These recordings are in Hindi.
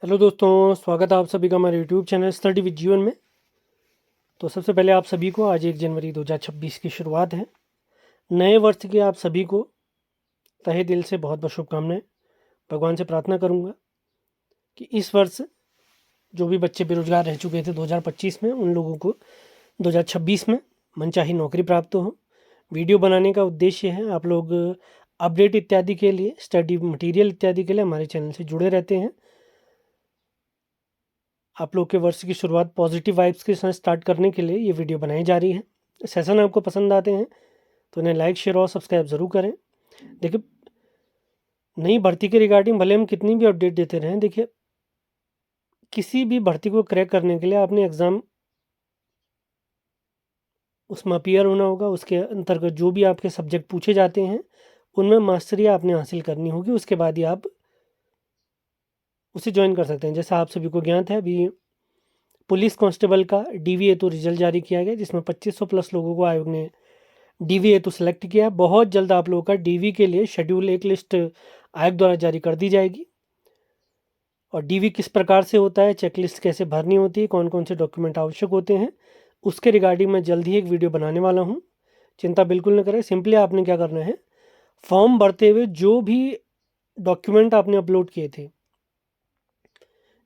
हेलो दोस्तों, स्वागत है आप सभी का हमारे यूट्यूब चैनल स्टडी विद जीवन में। तो सबसे पहले आप सभी को आज 1 जनवरी 2026 की शुरुआत है। नए वर्ष की आप सभी को तहे दिल से बहुत बहुत शुभकामनाएं। भगवान से प्रार्थना करूंगा कि इस वर्ष जो भी बच्चे बेरोजगार रह चुके थे 2025 में, उन लोगों को 2026 में मनचाही नौकरी प्राप्त हो। वीडियो बनाने का उद्देश्य है आप लोग अपडेट इत्यादि के लिए, स्टडी मटेरियल इत्यादि के लिए हमारे चैनल से जुड़े रहते हैं। आप लोग के वर्ष की शुरुआत पॉजिटिव वाइब्स के साथ स्टार्ट करने के लिए ये वीडियो बनाई जा रही है। सेशन आपको पसंद आते हैं तो इन्हें लाइक, शेयर और सब्सक्राइब ज़रूर करें। देखिए, नई भर्ती के रिगार्डिंग भले हम कितनी भी अपडेट देते रहें, देखिए किसी भी भर्ती को क्रैक करने के लिए आपने एग्ज़ाम उसमें अपीयर होना होगा। उसके अंतर्गत जो भी आपके सब्जेक्ट पूछे जाते हैं उनमें मास्टरी आपने हासिल करनी होगी। उसके बाद ही आप उसे ज्वाइन कर सकते हैं। जैसा आप सभी को ज्ञात है, अभी पुलिस कांस्टेबल का DV हेतु रिजल्ट जारी किया गया, जिसमें 2500 प्लस लोगों को आयोग ने DV हेतु सेलेक्ट किया है। बहुत जल्द आप लोगों का DV के लिए शेड्यूल एक लिस्ट आयोग द्वारा जारी कर दी जाएगी। और DV किस प्रकार से होता है, चेकलिस्ट कैसे भरनी होती है, कौन कौन से डॉक्यूमेंट आवश्यक होते हैं, उसके रिगार्डिंग मैं जल्द ही एक वीडियो बनाने वाला हूँ। चिंता बिल्कुल न करें। सिंपली आपने क्या करना है, फॉर्म भरते हुए जो भी डॉक्यूमेंट आपने अपलोड किए थे,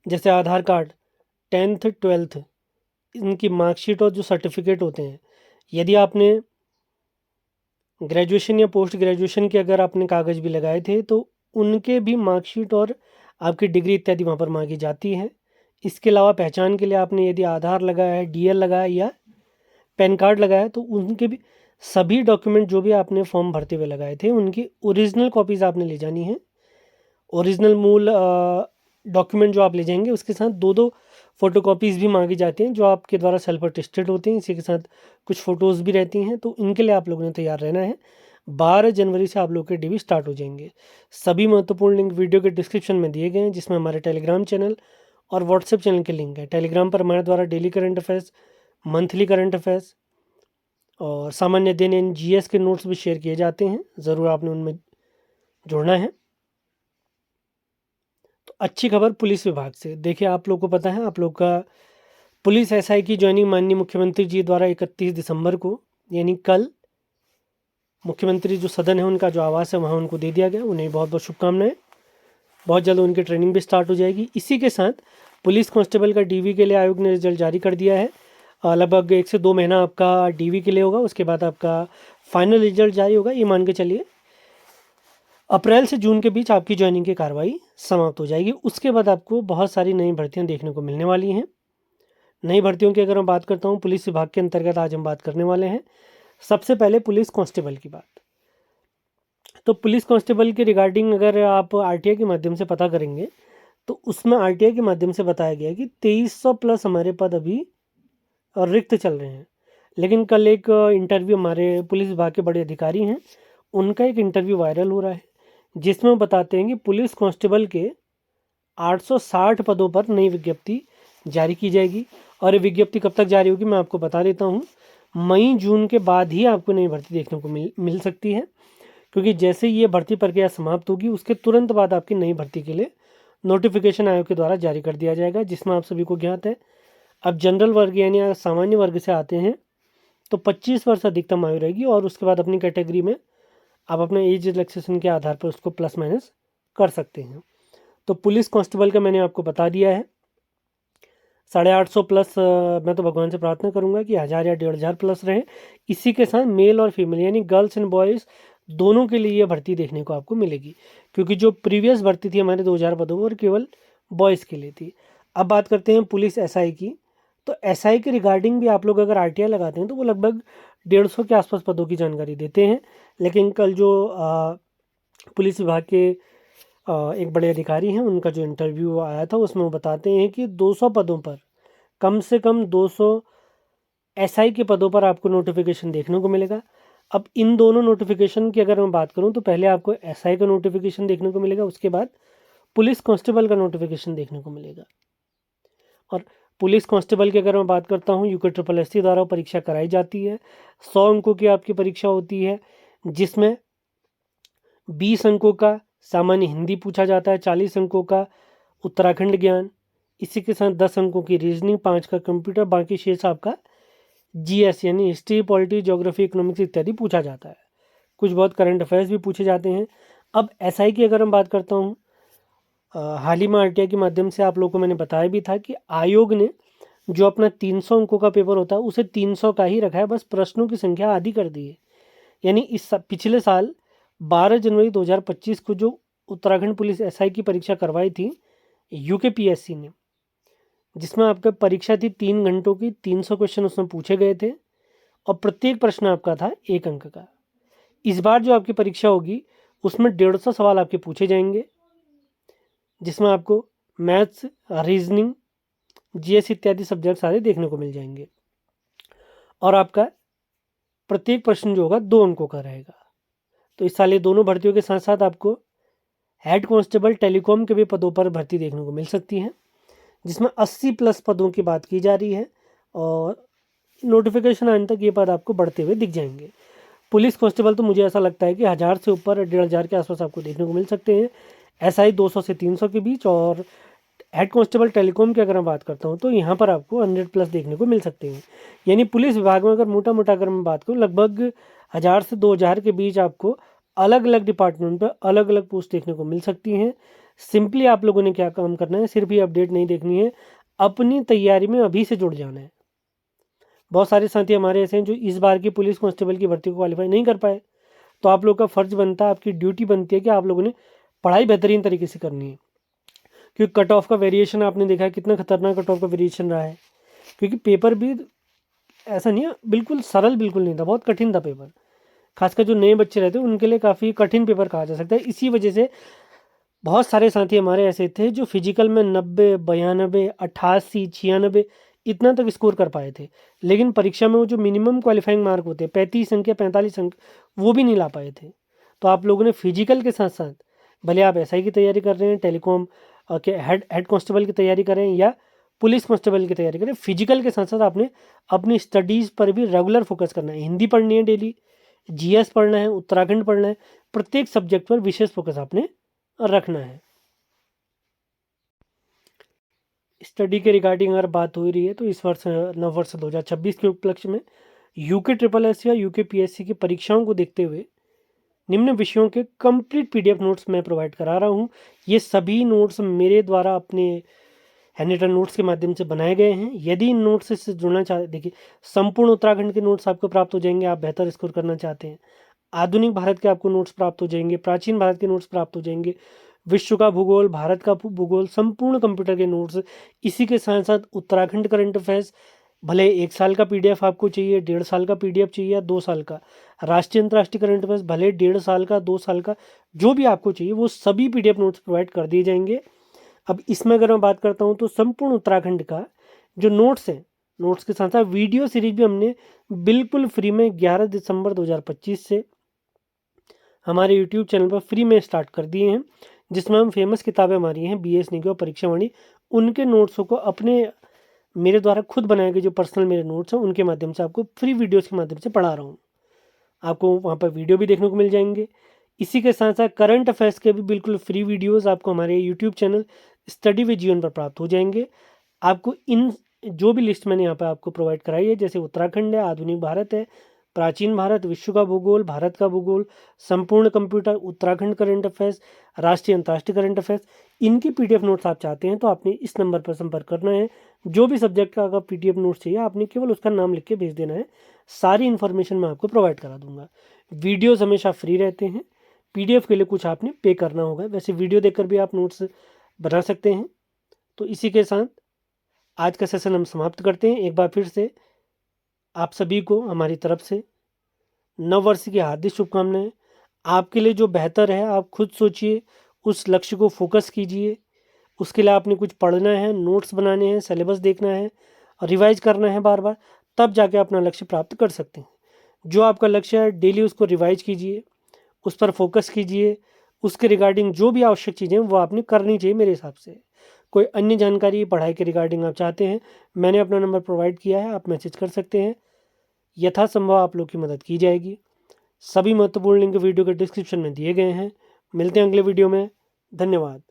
जैसे आधार कार्ड, 10th 12th, इनकी मार्कशीट और जो सर्टिफिकेट होते हैं, यदि आपने ग्रेजुएशन या पोस्ट ग्रेजुएशन के अगर आपने कागज़ भी लगाए थे तो उनके भी मार्कशीट और आपकी डिग्री इत्यादि वहाँ पर मांगी जाती है। इसके अलावा पहचान के लिए आपने यदि आधार लगाया है, DL लगाया या पैन कार्ड लगाया है, तो उनके भी सभी डॉक्यूमेंट जो भी आपने फॉर्म भरते हुए लगाए थे उनकी ओरिजिनल कॉपीज़ आपने ले जानी है। ओरिजिनल मूल डॉक्यूमेंट जो आप ले जाएंगे उसके साथ दो दो फोटोकॉपीज़ भी मांगी जाती हैं, जो आपके द्वारा सेल्फ अटेस्टेड होती हैं। इसी के साथ कुछ फ़ोटोज़ भी रहती हैं। तो इनके लिए आप लोगों ने तैयार रहना है। 12 जनवरी से आप लोग के DV स्टार्ट हो जाएंगे। सभी महत्वपूर्ण लिंक वीडियो के डिस्क्रिप्शन में दिए गए हैं, जिसमें हमारे टेलीग्राम चैनल और व्हाट्सएप चैनल के लिंक है। टेलीग्राम पर हमारे द्वारा daily current affairs, monthly current affairs और सामान्य दिन GS के नोट्स भी शेयर किए जाते हैं। ज़रूर आपने उनमें जुड़ना है। तो अच्छी खबर पुलिस विभाग से, देखिए आप लोग को पता है, आप लोग का पुलिस SI की ज्वाइनिंग माननीय मुख्यमंत्री जी द्वारा 31 दिसंबर को, यानी कल, मुख्यमंत्री जो सदन है उनका जो आवास है वहाँ उनको दे दिया गया। उन्हें बहुत बहुत शुभकामनाएं। बहुत जल्द उनकी ट्रेनिंग भी स्टार्ट हो जाएगी। इसी के साथ पुलिस कांस्टेबल का DV के लिए आयोग ने रिजल्ट जारी कर दिया है। लगभग 1 से 2 महीना आपका DV के लिए होगा। उसके बाद आपका फाइनल रिजल्ट जारी होगा। ये मान के चलिए अप्रैल से जून के बीच आपकी ज्वाइनिंग की कार्रवाई समाप्त हो जाएगी। उसके बाद आपको बहुत सारी नई भर्तियां देखने को मिलने वाली हैं। नई भर्तियों की अगर मैं बात करता हूं, पुलिस विभाग के अंतर्गत आज हम बात करने वाले हैं। सबसे पहले पुलिस कांस्टेबल की बात। तो पुलिस कांस्टेबल के रिगार्डिंग अगर आप RTI के माध्यम से पता करेंगे तो उसमें RTI के माध्यम से बताया गया कि 2300 प्लस हमारे पद अभी रिक्त चल रहे हैं। लेकिन कल एक इंटरव्यू, हमारे पुलिस विभाग के बड़े अधिकारी हैं उनका एक इंटरव्यू वायरल हो रहा है, जिसमें वो बताते हैं कि पुलिस कांस्टेबल के 860 पदों पर नई विज्ञप्ति जारी की जाएगी। और ये विज्ञप्ति कब तक जारी होगी मैं आपको बता देता हूँ। मई जून के बाद ही आपको नई भर्ती देखने को मिल सकती है, क्योंकि जैसे ये भर्ती प्रक्रिया समाप्त होगी उसके तुरंत बाद आपकी नई भर्ती के लिए नोटिफिकेशन आयोग के द्वारा जारी कर दिया जाएगा। जिसमें आप सभी को ज्ञात है, अब जनरल वर्ग यानी सामान्य वर्ग से आते हैं तो 25 वर्ष अधिकतम आयु रहेगी। और उसके बाद अपनी कैटेगरी में आप अपने एज रिलैक्सेशन के आधार पर उसको प्लस माइनस कर सकते हैं। तो पुलिस कांस्टेबल का मैंने आपको बता दिया है 850 प्लस। मैं तो भगवान से प्रार्थना करूंगा कि 1000 या 1500 प्लस रहे। इसी के साथ मेल और फीमेल यानी गर्ल्स एंड बॉयज़ दोनों के लिए ये भर्ती देखने को आपको मिलेगी, क्योंकि जो प्रीवियस भर्ती थी हमारे 2000 पदों पर केवल बॉयज़ के लिए थी। अब बात करते हैं पुलिस SI की। तो SI के रिगार्डिंग भी आप लोग अगर RTI लगाते हैं तो वो लगभग 150 के आसपास पदों की जानकारी देते हैं। लेकिन कल जो पुलिस विभाग के एक बड़े अधिकारी हैं उनका जो इंटरव्यू आया था उसमें वो बताते हैं कि 200 पदों पर, कम से कम 200 SI के पदों पर आपको नोटिफिकेशन देखने को मिलेगा। अब इन दोनों नोटिफिकेशन की अगर मैं बात करूं तो पहले आपको SI का नोटिफिकेशन देखने को मिलेगा, उसके बाद पुलिस कांस्टेबल का नोटिफिकेशन देखने को मिलेगा। और पुलिस कांस्टेबल की अगर मैं बात करता हूँ, UKSSC द्वारा परीक्षा कराई जाती है। 100 अंकों की आपकी परीक्षा होती है, जिसमें 20 अंकों का सामान्य हिंदी पूछा जाता है, 40 अंकों का उत्तराखंड ज्ञान, इसी के साथ 10 अंकों की रीजनिंग, 5 का कंप्यूटर, बाकी शेष आपका जीएस यानी हिस्ट्री, पॉलिटी, ज्योग्राफी, इकोनॉमिक्स इत्यादि पूछा जाता है। कुछ बहुत करंट अफेयर्स भी पूछे जाते हैं। अब एसआई की अगर हम बात करता हूँ, हाल ही में आरटीआई के माध्यम से आप लोगों को मैंने बताया भी था कि आयोग ने जो अपना 300 अंकों का पेपर होता है उसे 300 का ही रखा है, बस प्रश्नों की संख्या आधी कर दी है। यानी पिछले साल 12 जनवरी 2025 को जो उत्तराखंड पुलिस एसआई की परीक्षा करवाई थी यूकेपीएससी ने, जिसमें आपका परीक्षा थी 3 घंटों की, 300 क्वेश्चन उसमें पूछे गए थे और प्रत्येक प्रश्न आपका था 1 अंक का। इस बार जो आपकी परीक्षा होगी उसमें 150 सवाल आपके पूछे जाएंगे, जिसमें आपको मैथ्स, रीजनिंग, जीएस इत्यादि सब्जेक्ट सारे देखने को मिल जाएंगे और आपका प्रत्येक प्रश्न जो होगा 2 अंकों का रहेगा। तो इस साल ये दोनों भर्तियों के साथ साथ आपको हेड कांस्टेबल टेलीकॉम के भी पदों पर भर्ती देखने को मिल सकती है, जिसमें 80+ पदों की बात की जा रही है और नोटिफिकेशन आने तक ये पद आपको बढ़ते हुए दिख जाएंगे। पुलिस कांस्टेबल तो मुझे ऐसा लगता है कि 1000 से ऊपर 1500 के आसपास आपको देखने को मिल सकते हैं, एसआई 200 से 300 के बीच, और हेड कांस्टेबल टेलीकॉम की अगर मैं बात करता हूँ तो यहाँ पर आपको 100+ देखने को मिल सकते हैं। यानी पुलिस विभाग में अगर मोटा मोटा अगर मैं बात करूँ लगभग 1000 से 2000 के बीच आपको अलग अलग डिपार्टमेंट पर अलग अलग पोस्ट देखने को मिल सकती हैं। सिंपली आप लोगों ने क्या काम करना है, सिर्फ ये अपडेट नहीं देखनी है, अपनी तैयारी में अभी से जुड़ जाना है। बहुत सारे साथी हमारे ऐसे हैं जो इस बार की पुलिस कांस्टेबल की भर्ती को क्वालिफाई नहीं कर पाए, तो आप लोग का फ़र्ज बनता है, आपकी ड्यूटी बनती है कि आप लोगों ने पढ़ाई बेहतरीन तरीके से करनी है। क्योंकि कट ऑफ का वेरिएशन आपने देखा है कितना खतरनाक कट ऑफ का वेरिएशन रहा है, क्योंकि पेपर भी ऐसा नहीं है बिल्कुल सरल, बिल्कुल नहीं था, बहुत कठिन था पेपर। खासकर जो नए बच्चे रहते हैं उनके लिए काफ़ी कठिन पेपर कहा जा सकता है। इसी वजह से बहुत सारे साथी हमारे ऐसे थे जो फिजिकल में 90, 92, 88, 96 इतना तक स्कोर कर पाए थे, लेकिन परीक्षा में वो जो मिनिमम क्वालिफाइंग मार्क होते हैं 35 अंक या 45 अंक, वो भी नहीं ला पाए थे। तो आप लोगों ने फिजिकल के साथ साथ, भले आप एसआई की तैयारी कर रहे हैं, टेलीकॉम के हेड कांस्टेबल की तैयारी करें या पुलिस कांस्टेबल की तैयारी करें, फिजिकल के साथ साथ आपने अपनी स्टडीज़ पर भी रेगुलर फोकस करना है। हिंदी पढ़नी है डेली, जीएस पढ़ना है, उत्तराखंड पढ़ना है, प्रत्येक सब्जेक्ट पर विशेष फोकस आपने रखना है। स्टडी के रिगार्डिंग अगर बात हो रही है तो इस वर्ष नव वर्ष 2026 के उपलक्ष्य में यूके ट्रिपल एस या यूके पीएससी की परीक्षाओं को देखते हुए निम्न विषयों के कंप्लीट पीडीएफ नोट्स मैं प्रोवाइड करा रहा हूँ। ये सभी नोट्स मेरे द्वारा अपने हैंड रिटन नोट्स के माध्यम से बनाए गए हैं। यदि इन नोट्स से जुड़ना चाहते, देखिए संपूर्ण उत्तराखंड के नोट्स आपको प्राप्त हो जाएंगे, आप बेहतर स्कोर करना चाहते हैं। आधुनिक भारत के आपको नोट्स प्राप्त हो जाएंगे, प्राचीन भारत के नोट्स प्राप्त हो जाएंगे, विश्व का भूगोल, भारत का भूगोल, संपूर्ण कंप्यूटर के नोट्स। इसी के साथ साथ उत्तराखंड करंट अफेयर्स, भले 1 साल का पीडीएफ आपको चाहिए, 1.5 साल का पीडीएफ चाहिए या 2 साल का, राष्ट्रीय अंतर्राष्ट्रीय करंट अफेयर्स भले 1.5 साल का, 2 साल का, जो भी आपको चाहिए वो सभी पीडीएफ नोट्स प्रोवाइड कर दिए जाएंगे। अब इसमें अगर मैं बात करता हूँ तो संपूर्ण उत्तराखंड का जो नोट्स है, नोट्स के साथ साथ वीडियो सीरीज भी हमने बिल्कुल फ्री में 11 दिसंबर 2025 से हमारे यूट्यूब चैनल पर फ्री में स्टार्ट कर दिए हैं, जिसमें हम फेमस किताबें हमारी हैं BS निगम और परीक्षा वाणी, उनके नोट्सों को अपने मेरे द्वारा खुद बनाए गए जो पर्सनल मेरे नोट्स हैं उनके माध्यम से आपको फ्री वीडियोस के माध्यम से पढ़ा रहा हूँ। आपको वहाँ पर वीडियो भी देखने को मिल जाएंगे। इसी के साथ साथ करंट अफेयर्स के भी बिल्कुल फ्री वीडियोस आपको हमारे यूट्यूब चैनल स्टडी विद जीवन पर प्राप्त हो जाएंगे। आपको इन जो भी लिस्ट मैंने यहाँ पर आपको प्रोवाइड कराई है, जैसे उत्तराखंड है, आधुनिक भारत है, प्राचीन भारत, विश्व का भूगोल, भारत का भूगोल, संपूर्ण कंप्यूटर, उत्तराखंड करंट अफेयर्स, राष्ट्रीय अंतर्राष्ट्रीय करंट अफेयर्स, इनकी पीडीएफ नोट्स आप चाहते हैं तो आपने इस नंबर पर संपर्क करना है। जो भी सब्जेक्ट का अगर पीडीएफ नोट्स चाहिए आपने केवल उसका नाम लिख के भेज देना है, सारी इन्फॉर्मेशन मैं आपको प्रोवाइड करा दूंगा। वीडियोज़ हमेशा फ्री रहते हैं, पीडीएफ के लिए कुछ आपने पे करना होगा, वैसे वीडियो देखकर भी आप नोट्स बना सकते हैं। तो इसी के साथ आज का सेशन हम समाप्त करते हैं। एक बार फिर से आप सभी को हमारी तरफ से नव वर्ष की हार्दिक शुभकामनाएं। आपके लिए जो बेहतर है आप खुद सोचिए, उस लक्ष्य को फोकस कीजिए। उसके लिए आपने कुछ पढ़ना है, नोट्स बनाने हैं, सिलेबस देखना है, रिवाइज करना है बार बार, तब जाके अपना लक्ष्य प्राप्त कर सकते हैं। जो आपका लक्ष्य है डेली उसको रिवाइज कीजिए, उस पर फोकस कीजिए, उसके रिगार्डिंग जो भी आवश्यक चीज़ें वो आपने करनी चाहिए मेरे हिसाब से। कोई अन्य जानकारी पढ़ाई के रिगार्डिंग आप चाहते हैं, मैंने अपना नंबर प्रोवाइड किया है, आप मैसेज कर सकते हैं, यथासंभव आप लोग की मदद की जाएगी। सभी महत्वपूर्ण लिंक वीडियो के डिस्क्रिप्शन में दिए गए हैं। मिलते हैं अगले वीडियो में। धन्यवाद।